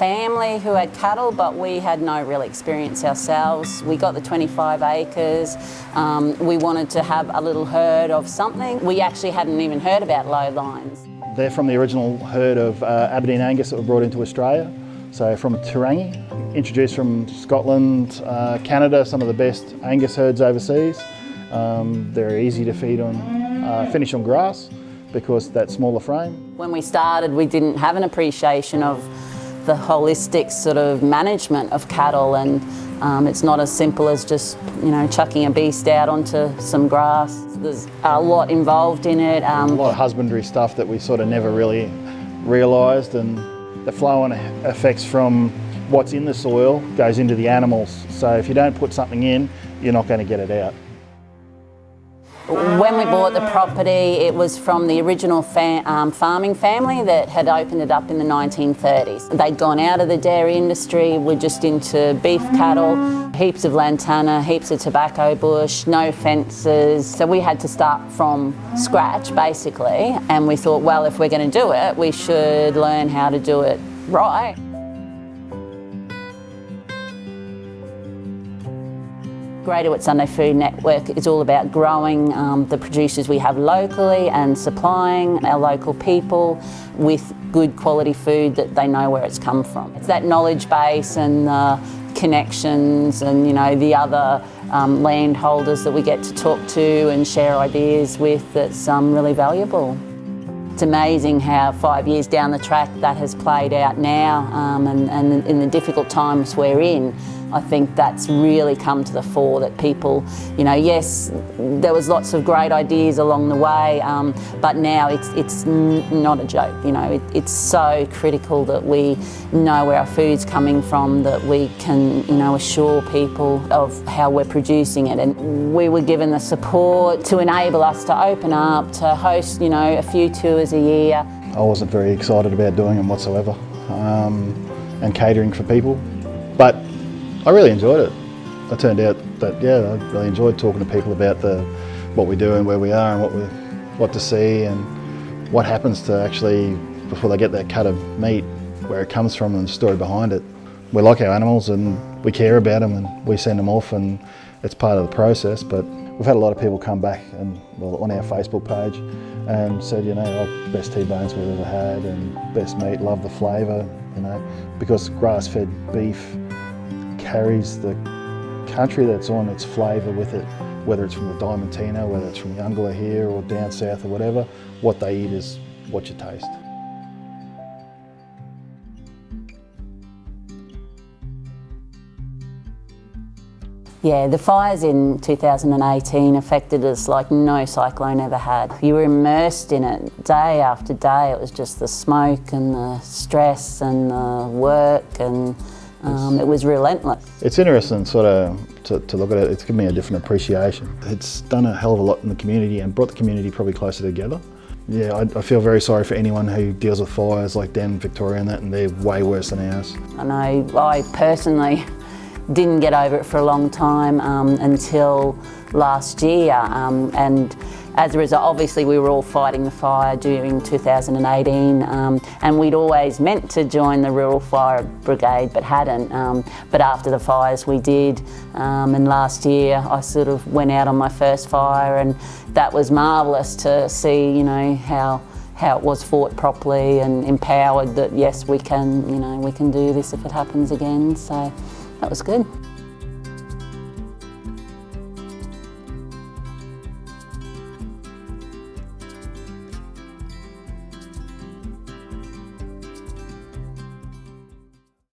family who had cattle, but we had no real experience ourselves. We got the 25 acres. We wanted to have a little herd of something. We actually hadn't even heard about Lowlines. They're from the original herd of Aberdeen Angus that were brought into Australia. So from Turangi, introduced from Scotland, Canada, some of the best Angus herds overseas. They're easy to feed on, finish on grass because that smaller frame. When we started, we didn't have an appreciation of the holistic sort of management of cattle, and it's not as simple as just, you know, chucking a beast out onto some grass. There's a lot involved in it. A lot of husbandry stuff that we sort of never really realised, and the flow-on effects from what's in the soil goes into the animals. So if you don't put something in, you're not going to get it out. When we bought the property, it was from the original farming family that had opened it up in the 1930s. They'd gone out of the dairy industry, were just into beef cattle, heaps of lantana, heaps of tobacco bush, no fences. So we had to start from scratch basically, and we thought, well, if we're going to do it, we should learn how to do it right. Greater Whitsunday Food Network is all about growing the producers we have locally and supplying our local people with good quality food that they know where it's come from. It's that knowledge base and connections and, you know, the other landholders that we get to talk to and share ideas with that's really valuable. It's amazing how 5 years down the track that has played out now, and in the difficult times we're in, I think that's really come to the fore, that people, you know, yes, there was lots of great ideas along the way, but now it's not a joke, you know. It's so critical that we know where our food's coming from, that we can, you know, assure people of how we're producing it. And we were given the support to enable us to open up, to host, you know, a few tours a year. I wasn't very excited about doing them whatsoever, and catering for people, but I really enjoyed it. It turned out that, yeah, I really enjoyed talking to people about what we do and where we are and what to see and what happens to actually, before they get that cut of meat, where it comes from and the story behind it. We like our animals and we care about them and we send them off, and it's part of the process. But we've had a lot of people come back and, well, on our Facebook page and said, you know, oh, best T-bones we've ever had and best meat, love the flavour, you know, because grass-fed beef carries the country that's on its flavour with it, whether it's from the Diamantina, whether it's from Youngla here or down south or whatever. What they eat is what you taste. Yeah, the fires in 2018 affected us like no cyclone ever had. You were immersed in it day after day. It was just the smoke and the stress and the work, and it was relentless. It's interesting sort of to look at it. It's given me a different appreciation. It's done a hell of a lot in the community and brought the community probably closer together. Yeah, I feel very sorry for anyone who deals with fires like down in Victoria and that, and they're way worse than ours. I know I personally didn't get over it for a long time until last year, and as a result, obviously we were all fighting the fire during 2018, and we'd always meant to join the Rural Fire Brigade but hadn't, but after the fires we did, and last year I sort of went out on my first fire, and that was marvellous to see, you know, how it was fought properly and empowered that yes, we can, you know, we can do this if it happens again. So that was good.